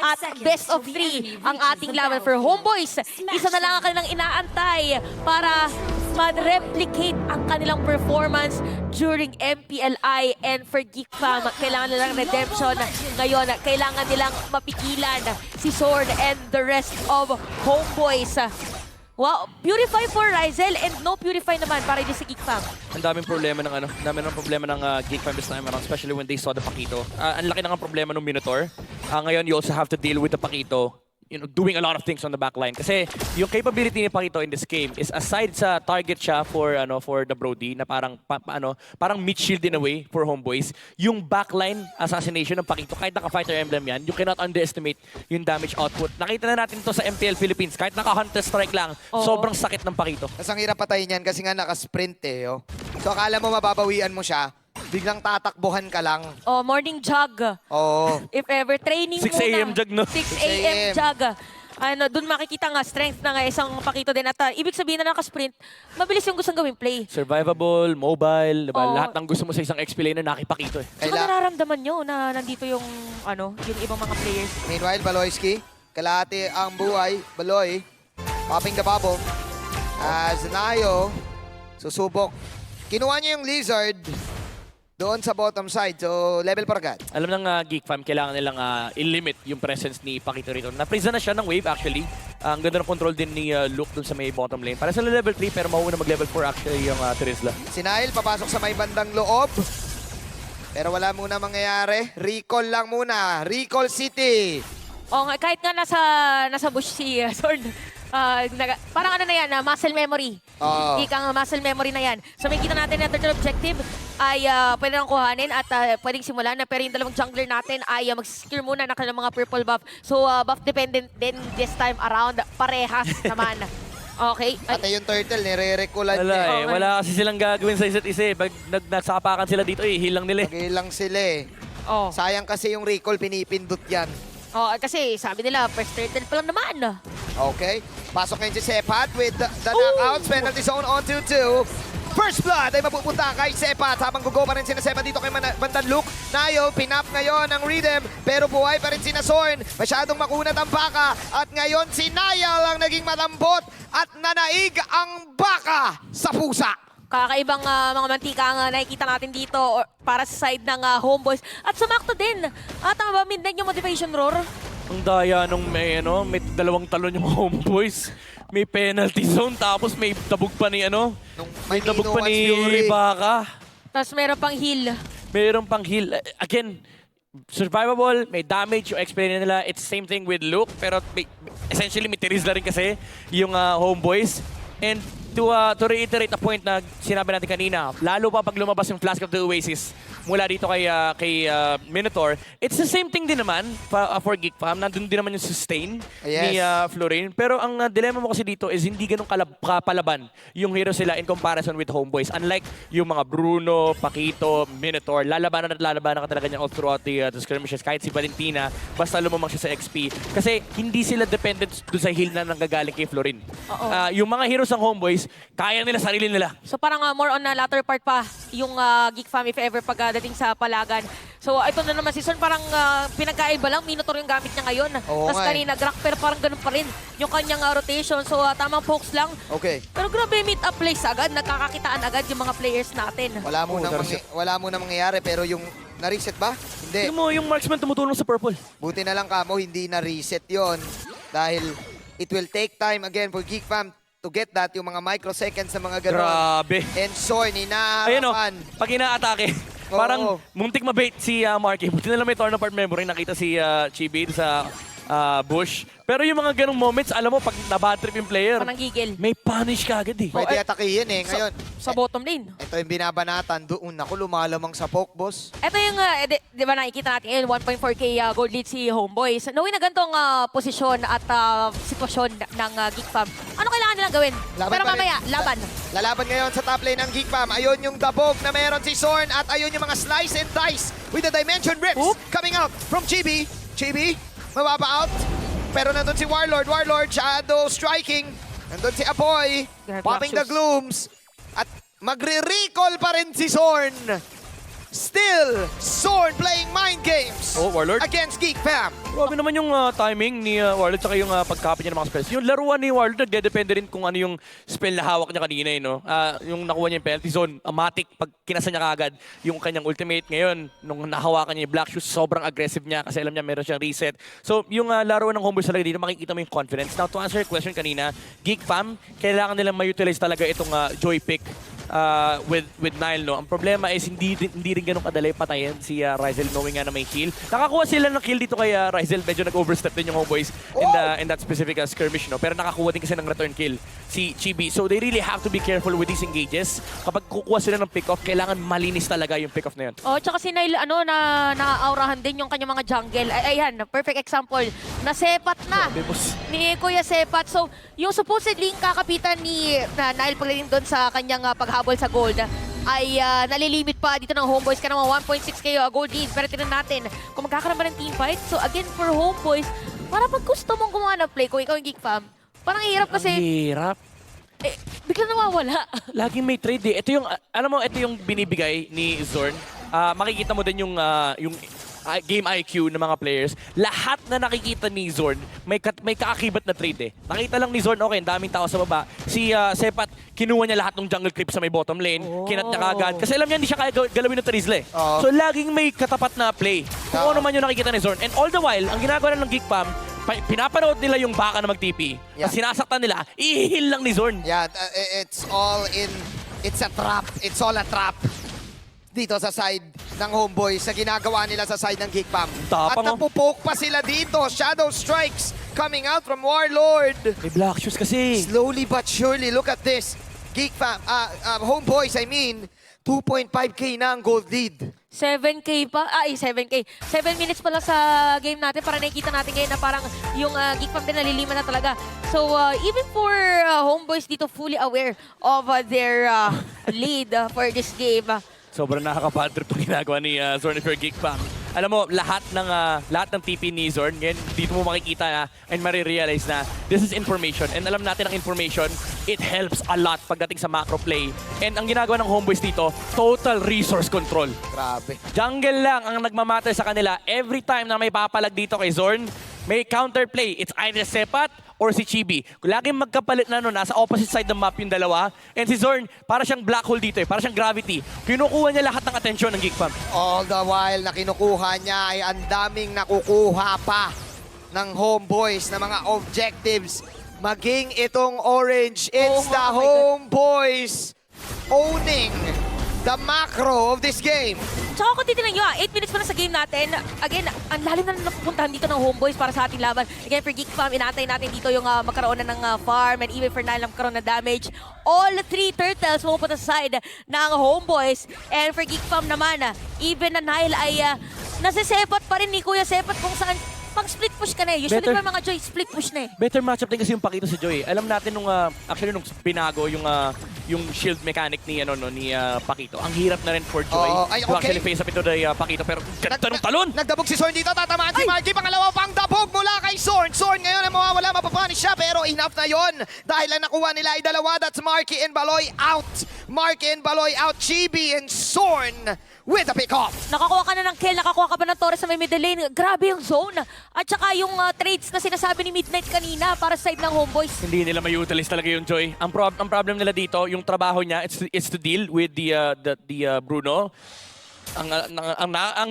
at best of 3 ang ating laban for Homeboys. Isa na lang ang kanilang inaantay para ma-replicate ang kanilang performance during MPLI, and for Geek Fam, kailangan nilang redemption ngayon. Kailangan nilang mapigilan si Sword and the rest of Homeboys. Wow, Purify for Ryzel and no Purify naman para din sa Geek Fam. Ang daming problema ng problema ng Geek Fam this time around, especially when they saw the Pakito. Ang laki ng problema ng Minotaur. Ngayon, you also have to deal with the Pakito, you know, doing a lot of things on the backline. Kasi yung capability ni Pakito in this game is aside sa target siya for the Brody na parang parang mid shield in a way for Homeboys, yung backline assassination ng Pakito, kahit naka-fighter emblem yan, you cannot underestimate yung damage output. Nakita na natin to sa MPL Philippines, kahit naka-hunter strike lang, sobrang sakit ng Pakito. Mas ang hirap patayin yan kasi nga naka-sprint eh. Oh. So akala mo mababawian mo siya, biglang tatakbuhan ka lang. Oh, morning jog. Oo. If ever, training 6 a.m. jog, no? 6 a.m. jog. Doon makikita nga strength ng isang Pakito din. At ibig sabihin na naka-sprint, mabilis yung gustong gawing play. Survivable, mobile, diba? Oo. Lahat ng gusto mo sa isang XP laner, nakipakito eh. Saka nararamdaman nyo na nandito yung, yung ibang mga players. Meanwhile, Baloyski, kalahati ang buhay. Baloy, popping the bubble. Zanayo, susubok. Kinuha niya yung Lizard doon sa bottom side. So, level par agad. Alam ng Geek Fam, kailangan nilang i-limit yung presence ni Pakito rito. Na-freeze na siya ng wave actually. Ang ganda ng control din ni Luke dun sa may bottom lane. Para sa level 3 pero mauuna mag-level 4 actually yung Terizla. Si Nile, papasok sa may bandang loob. Pero wala muna mangyayari. Recall lang muna. Recall City. O kahit nga nasa bush si Sword, parang na yan, muscle memory. Oo. Ikang muscle memory na yan. So may kita natin na third objective ay pwede nang kuhanin at pwedeng simulan na, pero yung dalawang jungler natin ay mag-secure muna ng kanilang mga purple buff. So buff dependent din this time around. Parehas naman. Okay. At yung turtle, nire-reculan Wala niya. eh. Wala kasi silang gagawin sa isa't isa eh. Pag nagsapakan sila dito eh, hilang nila eh. Nagilang sila eh. Oh. Sayang kasi yung recall, pinipindot yan. Oh, kasi sabi nila, first turtle pa lang naman. Okay. Pasok ngayon si Sepat with the knockouts. Penalty zone on 2-2. First blood ay mapupunta kay Sepat. Habang gugo pa rin sina Sepat dito kay Bandan Luke. Nayo, pinap ngayon ang Rhythm. Pero buhay pa rin si Sorn. Masyadong makunat ang baka. At ngayon si Niall ang naging malambot. At nanaig ang baka sa pusa. Kakaibang mga mantika ang nakikita natin dito para sa side ng Homeboys. At sumakto din. Tama ba, midnight yung motivation roar? Ang daya nung may dalawang talon yung Homeboys. May penalty zone tapos may tabog pa ni may tabog pa ni Ribaka. Tapos meron pang heal. Meron pang heal. Again, survivable, may damage yung explain nila. It's same thing with Luke, pero essentially may Terizla rin kasi yung Homeboys. And to reiterate a point na sinabi natin kanina, lalo pa pag lumabas yung Flask of the Oasis mula dito kay Minotaur, it's the same thing din naman for Geek Fam. Nandun din naman yung sustain ni Florin. Pero ang dilemma mo kasi dito is hindi ganun kapalaban yung hero sila in comparison with Homeboys. Unlike yung mga Bruno, Pakito, Minotaur, lalabanan ka talaga niya all throughout the skirmishes. Kahit si Valentina, basta lumamang siya sa XP. Kasi hindi sila dependent dun sa heal na nanggagaling kay Florin. Yung mga heroes ng Homeboys, kaya nila sarili nila. So parang more on na latter part pa yung Geek Fam if ever pagdating sa palagan. So ito na naman si Son, parang pinagkaiba lang. Minotaur yung gamit niya ngayon. Tapos kanina Grak, pero parang ganun pa rin yung kanyang rotation. So tamang focus lang. Okay. Pero grabe, meet up place agad. Nagkakakitaan agad yung mga players natin. Wala muna mangyayari pero yung na-reset ba? Hindi. Tingnan mo, yung marksman tumutulong sa purple. Buti na lang kamo hindi na-reset yon dahil it will take time again for Geek Fam to get that, yung mga microseconds sa mga gano'n. Grabe. And Sorn, Ayun inaharapan. pag ina-atake, parang muntik mabait si Marky. Buti na lang may torn apart memory. Nakita si Chibi sa bush. Pero yung mga ganong moments, alam mo, pag nabatrip yung player, Parang gigil. may punish ka agad eh. Pwede atakihin eh. Ngayon, Sa bottom lane. ito yung binabanatan doon. Naku, lumalamang sa poke, boss. Ito yung, di ba nakikita natin ngayon, 1.4k gold lead si Homeboys. Knowing na ganitong posisyon at sitwasyon ng Geek Fam, ano kailangan nilang gawin? Laban Pero pa rin. mamaya, laban. Lalaban ngayon sa top lane ng Geek Fam. Ayun yung dabog na meron si Sorn at ayun yung mga slice and dice with the Dimension Rips coming out from Chibi. Chibi, mababa out. Pero nandun si Warlord, shadow striking. Nandun si Apoy, popping the glooms. At magre-recall pa rin si Sorn. Still, Zorn playing mind games Oh, Warlord. against Geek Fam. Grabe naman yung timing ni Warlord tsaka yung pagkapit niya ng mga spells. Yung laruan ni Warlord, nagdedepende rin kung ano yung spell na hawak niya kanina. No? Yung nakuha niya yung penalty zone, Matic, pag kinasa niya kaagad yung kanyang ultimate. Ngayon, nung nahawakan niya yung Black Shoes, sobrang aggressive niya kasi alam niya meron siyang reset. So, yung laruan ng Homeboys talaga dito, makikita mo yung confidence. Now, to answer your question kanina, Geek Fam, kailangan nilang ma-utilize talaga itong Joy Pick with Nile, no? Ang problema is hindi rin ganun kadali patayin si Ryzel knowing nga na may kill. Nakakuha sila ng kill dito kay Ryzel. Medyo nag-overstep din yung Homeboys in that specific skirmish, no? Pero nakakuha din kasi ng return kill si Chibi. So they really have to be careful with these engages. Kapag kukuha sila ng pick-off, kailangan malinis talaga yung pick-off na yun. Oh, tsaka si Nile, naaaurahan din yung kanyang mga jungle. Ayan, perfect example. Nasepat na ni Kuya Sepat. So, yung supposedly kakapitan ni Nile pagdating doon sa kanyang paghabol sa gold ay nalilimit pa dito ng Homeboys ka naman 1.6k gold lead. Pero tingnan natin kung magkakaroon ba ng teamfight. So, again, for Homeboys, para pag gusto mong gumawa ng play, kung ikaw yung Geek Fam, parang hirap kasi Ang hirap. bigla nawawala. Laging may trade eh. Ito yung, alam mo, ito yung binibigay ni Zorn. Makikita mo din yung game IQ ng mga players. Lahat na nakikita ni Zorn, may kaakibat na trade eh. Nakita lang ni Zorn, okay, ang daming tao sa baba. Si Sepat, kinuha niya lahat ng jungle creep sa may bottom lane. Kinat niya kagad. Kasi alam niya hindi siya kaya galawin ng Terizla eh. So laging may katapat na play. Kung ano man yung nakikita ni Zorn. And all the while, ang ginagawa ng Geek Fam, pinapanood nila yung baka na mag-TP. Yeah. Tapos sinasaktan nila, ihihil lang ni Zorn. Yeah, it's all in, it's a trap. It's all a trap. Dito sa side ng Homeboys sa ginagawa nila sa side ng Geek Fam. At Tapang, oh. napupoke pa sila dito. Shadow strikes coming out from Warlord. May Black Shoes kasi. Slowly but surely, look at this. Geek Fam, Homeboys, I mean, 2.5k na ang gold lead. 7K pa, 7K. 7 minutes pa lang sa game natin para nakikita natin ngayon na parang yung Geek Fam din naliliman na talaga. So, even for Homeboys dito fully aware of their lead for this game. Sobrang nakaka-bad trip itong ginagawa ni Zorn for Geek Fam. Alam mo, lahat ng TP ni Zorn, ngayon, dito mo makikita and marirealize na this is information. And alam natin ang information, it helps a lot pagdating sa macro play. And ang ginagawa ng Homeboys dito, total resource control. Grabe. Jungle lang ang nagmamatter sa kanila. Every time na may papalag dito kay Zorn, may counterplay. It's either Sepat or si Chibi. Laging magkapalit na nasa opposite side ng map yung dalawa. And si Zorn, para siyang black hole dito para siyang gravity. Kinukuha niya lahat ng atensyon ng Geek Fam. All the while na kinukuha niya ay ang daming nakukuha pa ng Homeboys na mga objectives. Maging itong orange, it's Oh, the oh my God. Homeboys owning the macro of this game. Tsaka kung titignan nyo, 8 minutes pa na sa game natin. Again, ang lalim na napupuntahan dito ng Homeboys para sa ating laban. Again, for Geek Fam, inaantay natin dito yung magkaroon na ng farm and even for Nile na magkaroon na damage. All 3 turtles pupunta sa side ng Homeboys. And for Geek Fam naman, even na Nile ay nasisepat pa rin ni Kuya Sepat kung saan pag split push ka na eh. Usually Better. pa mga Joy, split push na eh. Better matchup din kasi yung Pakito si Joy. Alam natin nung actually nung binago yung shield mechanic ni Pakito. Ang hirap na rin for Joy Oo, ay, to okay. actually face up ito kay Pakito. Pero ganda ng talon! Nagdabog si Zorn dito, tatamaan si Marky. Pangalawa pang dabog mula kay Zorn. Zorn ngayon ay mawawala, mapapunish siya. Pero enough na yon. Dahil ang nakuha nila ay dalawa. That's Marky and Baloy out. Marky and Baloy out. Chibi and Zorn with the pick-off. Nakakuha ka na ng kill, nakakuha ka ba ng Torres sa may middle lane? Grabe yung zone. At saka yung trades na sinasabi ni Midnight kanina para sa side ng Homeboys. Hindi nila may-utilize talaga yung Joy. Ang problem nila dito, yung trabaho niya, it's to deal with the Bruno. Ang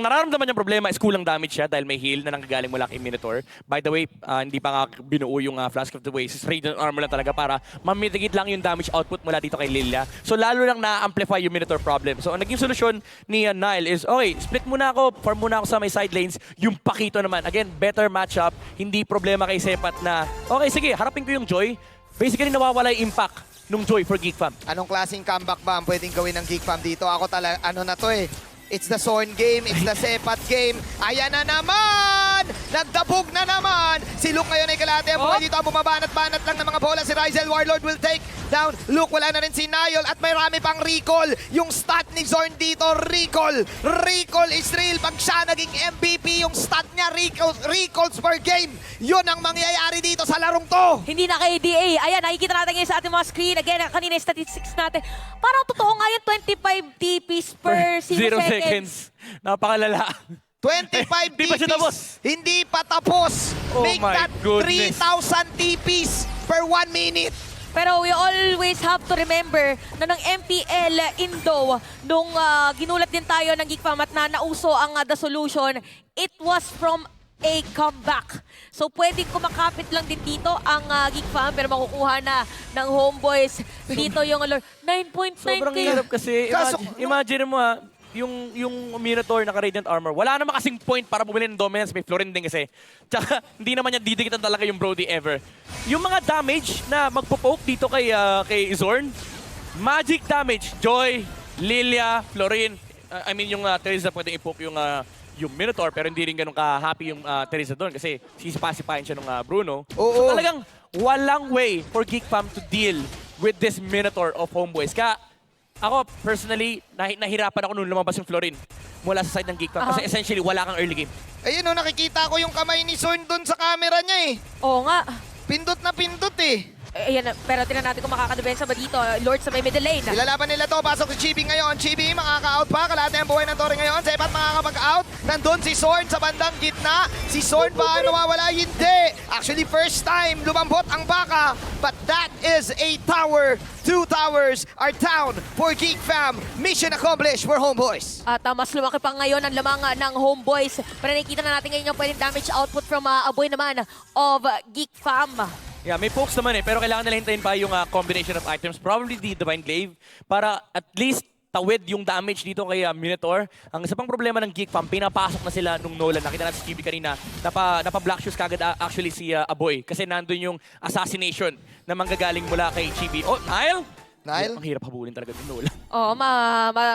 nararamdaman niyang problema is kulang damage siya dahil may heal na nanggagaling mula kay Minotaur. By the way, hindi pa nga binuo yung Flask of the Waves. Radiant Armor lang talaga para mamitigate lang yung damage output mula dito kay Lilia. So lalo lang na-amplify yung Minotaur problem. So ang naging solusyon ni Nile is, okay, split muna ako, farm muna ako sa may side lanes. Yung Pakito naman, again, better matchup. Hindi problema kay Sepat na, okay, sige, harapin ko yung Joy. Basically, nawawala yung impact nung Joy for Geek Fam. Anong klaseng comeback ba ang pwedeng gawin ng Geek Fam dito? Ako talaga, na to eh. It's the Zorn game, it's the Sepat game. Ayan na naman! Nagdabog na naman! Si Luke ngayon ay kalate. Ang buhay dito, bumabanat-banat lang ng mga bola. Si Ryzel Warlord will take down. Luke, wala na rin si Niall at may rami pang recall. Yung stat ni Zorn dito, recall. Recall is real. Pag siya naging MVP, yung stat niya, recalls per game. Yun ang mangyayari dito sa larong to. Hindi na kay DA. Ayan, nakikita natin ngayon sa ating mga screen. Again, kanina yung statistics natin. Parang totoo nga yung 25 TPs per 0 seconds. Napakalala. 25 Di pa siya tapos. Hindi pa tapos. Oh Make my that goodness. 3,000 TPs per 1 minute. Pero we always have to remember na ng MPL Indo, nung ginulat din tayo ng GeekFam at na nauso ang The Solution, it was from a comeback. So pwedeng kumakapit lang din dito ang GeekFam pero makukuha na ng Homeboys. Dito yung 9.9K. Sobrang hirap kasi. Kaso- Imagine mo yung Minotaur naka-Radiant Armor, wala na makasing point para bumili ng Dominance. May Florin din kasi. Tsaka hindi naman niya didikitan talaga yung Brody ever. Yung mga damage na magpo-poke dito kay Zorn, magic damage. Joy, Lilia, Florin. I mean yung Teresa pwedeng i-poke yung Minotaur pero hindi rin ganun ka-happy yung Teresa doon kasi sisipasipahin siya ng Bruno. Oo. So talagang walang way for GeekFam to deal with this Minotaur of Homeboys. Kaya ako, personally, nahirapan ako nung lumabas yung Florin mula sa side ng GeekFam. Kasi essentially, wala kang early game. Ayun o, nakikita ko yung kamay ni Zorn dun sa camera niya eh. Oo nga. Pindot na pindot eh. Ayan, pero tingnan natin kung makakadepensa ba dito. Lord sa may middle lane. Ilalaban nila to, pasok si Chibi ngayon. Chibi makaka-out pa, kalahati ang buhay ng Tori ngayon. Sepat makakapag-out. Nandun si Zorn sa bandang gitna. Si Zorn ba nawawala? Hindi. Actually, first time lumambot ang baka. But that is a tower. 2 towers are down for GeekFam. Mission accomplished for Homeboys. At mas lumaki pa ngayon ang lamang ng Homeboys. Pero nakikita na natin ngayon yung pwedeng damage output from Aboy naman of GeekFam. Yeah, may pokes naman pero kailangan nila hintayin pa yung combination of items. Probably the Divine Glaive para at least tawid yung damage dito kay Minotaur. Ang isa pang problema ng GeekFam, pinapasok na sila nung Nolan. Nakita natin si Chibi kanina, napa-black shoes kagad actually si Aboy kasi nandun yung assassination na manggagaling mula kay Chibi. Oh, Niall? Niall? Ang hirap habulin talaga ng Nolan. Oo,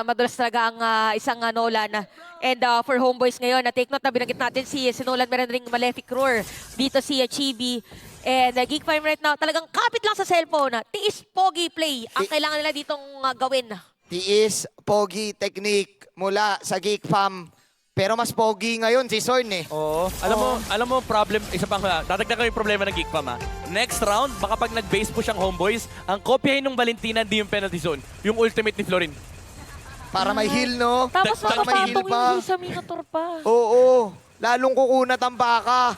madulas talaga ang isang Nolan. And for Homeboys ngayon, take note na binanggit natin si Nolan, meron ring Malefic Roar. Dito si Chibi. And GeekFam right now, talagang kapit lang sa cellphone. Tiis, pogi play ang kailangan nila ditong gawin. Tiis, pogi, technique mula sa GeekFam. Pero mas pogi ngayon si Zorn eh. Oo. Alam mo problem, isa pang dadagdag ko yung problema ng GeekFam. Next round, baka pag nag-base push ang Homeboys, ang kopyahin ng Valentina hindi yung penalty zone, yung ultimate ni Florin. Para may heal, no? Tapos Para may heal makapatong yung sa Minotaur pa. Oo. Lalong kukunat ang baka.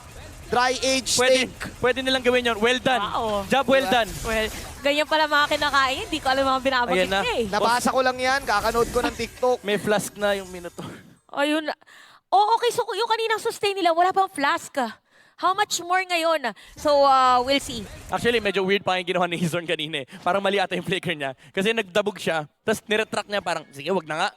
Dry age steak. Pwede nilang gawin yun. Well done. Wow. Job well done. Well, ganyan pala mga kinakain. Hindi ko alam mga binabagit Ayan na. niya eh. Nabasa ko lang yan. Kakanood ko ng TikTok. May flask na yung Minotaur. Ayun. Oh, okay. So, yung kaninang sustain nila, wala pang flask. How much more ngayon? So, we'll see. Actually, medyo weird pa yung ginawa ni Zorn kanina eh. Parang mali ata yung flicker niya. Kasi nagdabog siya, tapos niretract niya parang, sige, wag na nga.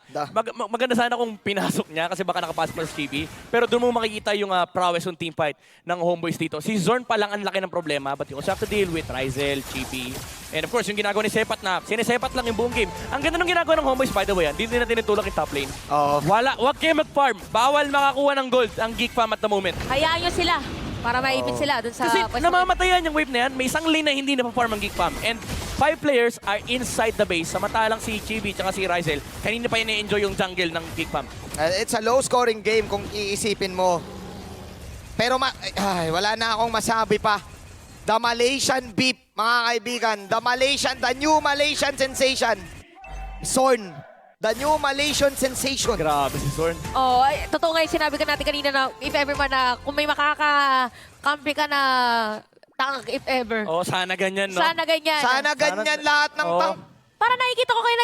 Maganda sana kung pinasok niya kasi baka nakapasok pa sa TV. Pero doon mo makikita yung prowess ng teamfight ng Homeboys dito. Si Zorn pa lang ang laki ng problema, but you also have to deal with Ryzel, Chibi. And of course, yung ginagawa ni Sepat na, sinesepat lang yung buong game. Ang ganda ng ginagawa ng Homeboys, by the way, hindi na tinutulak yung top lane. Oo. Wag kayo mag-farm. Bawal makakuha ng gold ang GeekFam at the moment. Hayaan nyo sila para maipit sila dun sa... Kasi pwesto. namamatayan yung wave na yan, may isang lane na hindi na-perform ang GeekFam. And 5 players are inside the base. Samantalang si Chibi at si Ryzel, kanina pa yun enjoy yung jungle ng GeekFam. It's a low-scoring game kung iisipin mo. Pero wala na akong masabi pa. The Malaysian Beep, mga kaibigan. The new Malaysian sensation. Zorn. The new Malaysian sensation. Grabe si Zorn. Oh, ay, totoo nga yung sinabi ka natin kanina na if ever man na kung may makaka-kampi ka na tank if ever. Oh, sana ganyan, no? Sana ganyan. Sana ganyan lahat ng Oo. tank. Para nakikita ko kayo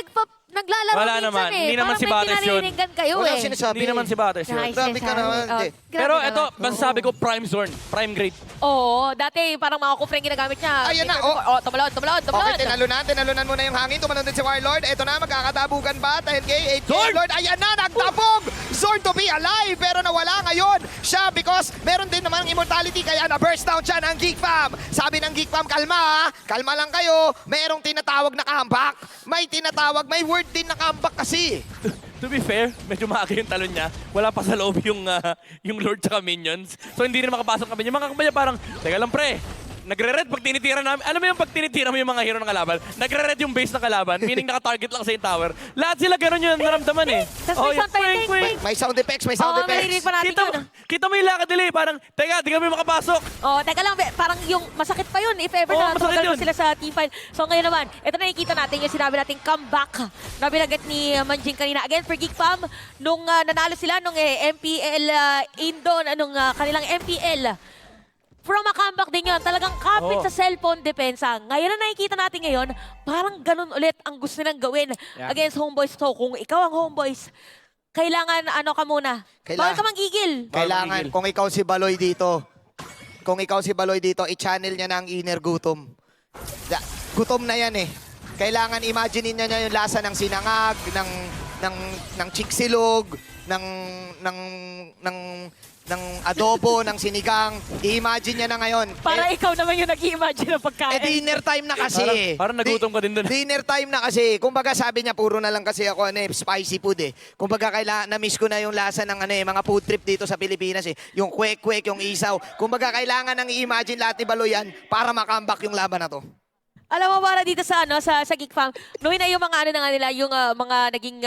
naglalaro Wala minsan naman. eh. Hindi naman Parang si Batters may yun. pinaliligan kayo Wala eh. sinasabi. Hindi naman si Batters yun. Nice, Grabe ka naman, Oh, eh. grabe Pero naman. ito, masasabi ko, prime Zorn. Prime grade. Oo, dati parang mga kufre yung ginagamit niya. Ayan na, Oh, tumalon. Okay, tinalunan muna yung hangin. Tumalon din si Warlord. Ito na, magkakadabugan ba? 10K, 8K, Zorn! Lord. Ayan na, nagtabog! Zorn to be alive, pero nawala ngayon siya because meron din naman ang immortality kaya na-burst down siya ng GeekFam. Sabi ng GeekFam, kalma ha. Kalma lang kayo. Merong tinatawag na comeback. May word din na comeback kasi. To be fair, medyo maaga yung talon niya. Wala pa sa loob yung Lord tsaka minions. So hindi rin makapasok kami. Yung mga kampanya parang, teka lang pre, nagre-red pag tinitira namin. Alam mo yung pag tinitira mo yung mga hero ng kalaban, nagre-red yung base ng kalaban, meaning naka-target lang sa yung tower. Lahat sila ganun yung naramdaman eh. Tas may sound quake, quake. May sound effects, may sound Oo, effects. maririnig pa natin yun. Kita mo yung lakad nila eh, parang, teka, di kami makapasok. Oh, teka lang, parang yung masakit pa yun if ever Oo, na masakit tumagal yun. sila sa team fight. So ngayon naman, ito nakikita natin yung sinabi nating comeback na binagat ni Manjing kanina. Again, for Geek Fam, nung nanalo sila nung MPL Indon, nung kanilang MPL, from a comeback din yun, talagang kapit Oo. sa cellphone depensa. Ngayon na nakikita natin ngayon, parang ganun ulit ang gusto nilang gawin Yeah. against Homeboys. So kung ikaw ang Homeboys, kailangan ano ka muna? Bawal ka manggigil. Kailangan, kung ikaw si Baloy dito, i-channel niya na ang inner gutom. Gutom na yan eh. Kailangan imaginein niya yung lasa ng sinangag, ng chiksilog, ng adobo, ng sinigang. I-imagine niya na ngayon. Para ikaw naman yung nag-i-imagine ng pagkain. Dinner time na kasi. Parang nagutom ka din dun. Dinner time na kasi. Kumbaga sabi niya, puro na lang kasi ako spicy food eh. Kumbaga na-miss ko na yung lasa ng mga food trip dito sa Pilipinas eh. Yung kwek-kwek, yung isaw. Kumbaga kailangan nang i-imagine lahat ni Baloyan para makambak yung laban na to. Alam mo, para dito sa sa Geek Fam, noon na yung mga na nga nila, yung mga naging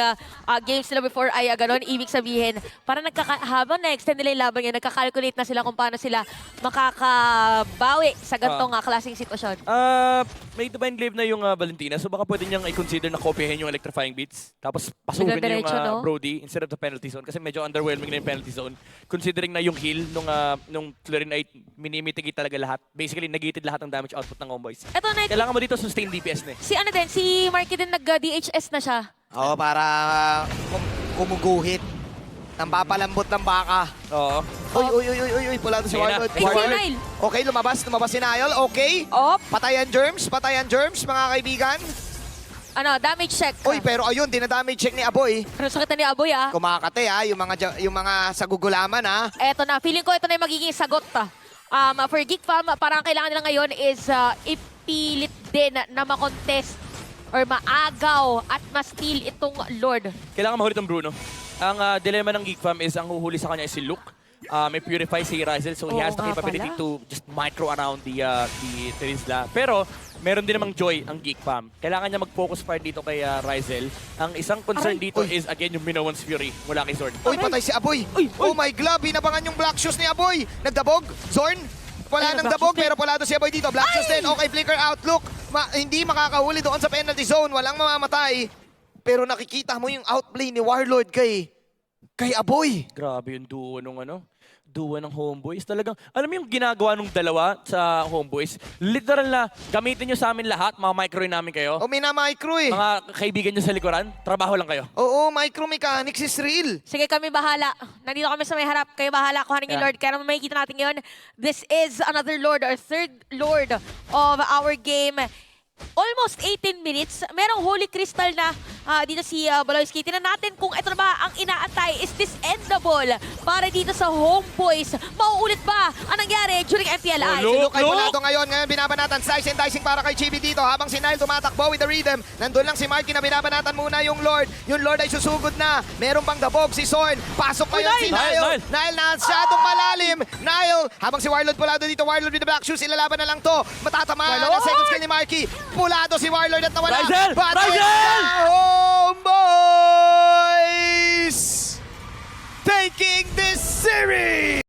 games nila before ay ganun, ibig sabihin, para habang na-extend nila yung laban yan, nagka-calculate na sila kung paano sila makakabawi sa ganitong klaseng sitwasyon. May Divine Glaive na yung Valentina, so baka pwede niyang i-consider na kopyahin yung Electrifying Beats, tapos pasukin niya yung Diretso, no? Brody instead of the penalty zone, kasi medyo underwhelming na yung penalty zone. Considering na yung heal nung Florin ay minimitigate talaga lahat. Basically, negated lahat ng damage output ng Homeboys. Eto na, Kailangan mo dito sustain DPS na eh. si ano din, si Marky din nag-DHS na siya. Oo, para kumuguhit. Nang papalambot ng baka. Oo. Uy, pula to si Ayun na. Warlord. Ay, si Nile. Okay, lumabas si Niall. Okay. Op, Patayan germs, mga kaibigan. damage check. Uy, pero ayun, dinadamage check ni Aboy. Pero sakit na ni Aboy Kumakate yung mga sagugulaman Eto na, feeling ko ito na yung magiging sagot. For Geek Fam, parang kailangan nila ngayon is ipilit din na makontest or maagaw at ma-steal itong Lord. Kailangan mahuli itong Bruno. Ang dilemma ng Geek Fam is ang huhuli sa kanya is si Luke. May Purify si Rizel, so he Oo has the nga capability pala. to just micro around the Terizla. Pero meron din namang Joy ang Geek Fam. Kailangan niya mag-focus part dito kay Rizel. Ang isang concern Aray. dito Uy. is again yung Minowan's Fury mula kay Sword. Uy, patay si Aboy. Uy, Oh my God, binabangan yung Black Shoes ni Aboy. Nagdabog. Zorn. Wala Ayun, nang Black dabog, Shoes din. pero palado si Aboy dito. Black Shoes din. Okay, flicker outlook. Hindi makakahuli doon sa penalty zone. Walang mamamatay. Pero nakikita mo yung outplay ni Warlord kay Aboy. Grabe yung duo ng Homeboys. Talagang, alam mo yung ginagawa ng dalawa sa Homeboys? Literal na, gamitin nyo sa amin lahat, mga micro namin kayo. O minamicro eh. Mga kaibigan nyo sa likuran, trabaho lang kayo. Oo, micro mechanics is real. Sige, kami bahala. Nandito kami sa may harap. Kayo bahala kuhanin yung Yeah. Lord. Kaya naman makikita natin ngayon, this is another Lord, our third Lord of our game. Almost 18 minutes. Merong Holy Crystal na dito si Baloyski. Tingnan natin kung ito na ba ang inaantay. Is this endable para dito sa Homeboys? Mauulit ba ang nangyari during MPLI? Hello? Si Luke ay Luke! pulado ngayon. Ngayon binabanatan. Slice and dicing para kay Chibi dito. Habang si Nile tumatakbo with the rhythm. Nandun lang si Marky na binabanatan muna yung Lord. Yung Lord ay susugod na. Meron pang dabog si Zorn. Pasok pa Uy, yun si Nile! Nile. Nile na masyadong malalim. Nile. Habang si Warlord pulado dito. Warlord with the Black Shoes. Ilalaban na lang to. Matatamaan Warlord! ang second skill ni Marky. Pulado si Warlord at nawala. Rizel! Batay